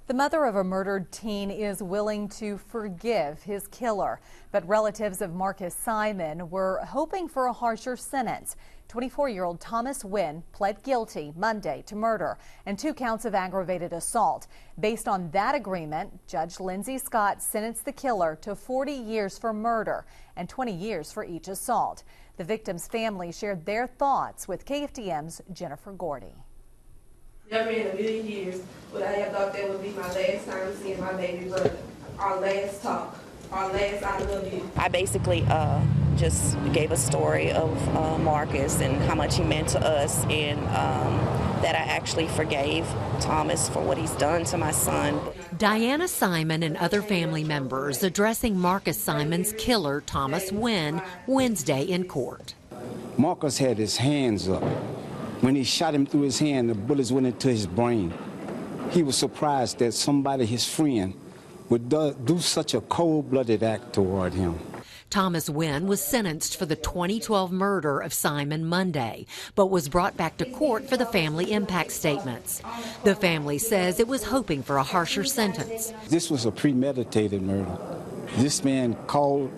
The mother of a murdered teen is willing to forgive his killer, but relatives of Marcus Simon were hoping for a harsher sentence. 24-year-old Thomas Nguyen pled guilty Monday to murder and 2 counts of aggravated assault. Based on that agreement, Judge Lindsey Scott sentenced the killer to 40 years for murder and 20 years for each assault. The victim's family shared their thoughts with KFDM's Jennifer Gordy. Never in a million years would I have thought that would be my last time seeing my baby brother. Our last talk, our last I love you. I basically just gave a story of Marcus and how much he meant to us, and that I actually forgave Thomas for what he's done to my son. Diana Simon and other family members addressing Marcus Simon's killer, Thomas Nguyen, Wednesday in court. Marcus had his hands up. When he shot him through his hand, the bullets went into his brain. He was surprised that somebody, his friend, would do such a cold-blooded act toward him. Thomas Nguyen was sentenced for the 2012 murder of Simon Monday, but was brought back to court for the family impact statements. The family says it was hoping for a harsher sentence. This was a premeditated murder. This man called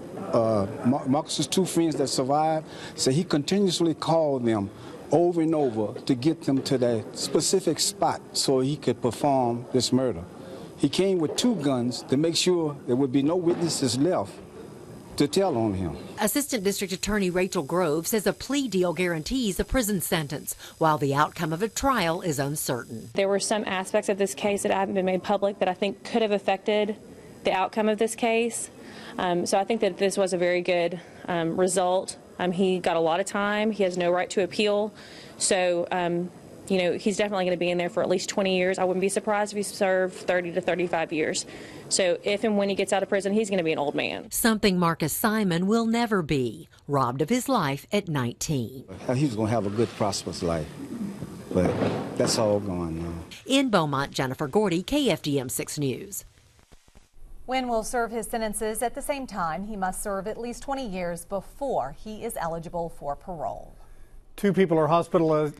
Marcus's 2 friends that survived, so he continuously called them over and over to get them to that specific spot so he could perform this murder. He came with 2 guns to make sure there would be no witnesses left to tell on him. Assistant District Attorney Rachel Grove says a plea deal guarantees a prison sentence, while the outcome of a trial is uncertain. There were some aspects of this case that haven't been made public that I think could have affected the outcome of this case. So I think that this was a very good result. He got a lot of time. He has no right to appeal. So, you know, he's definitely going to be in there for at least 20 years. I wouldn't be surprised if he served 30 to 35 years. So if and when he gets out of prison, he's going to be an old man. Something Marcus Simon will never be, robbed of his life at 19. He was going to have a good, prosperous life, but that's all gone now. In Beaumont, Jennifer Gordy, KFDM 6 News. Nguyen will serve his sentences at the same time. He must serve at least 20 years before he is eligible for parole. 2 people are hospitalized.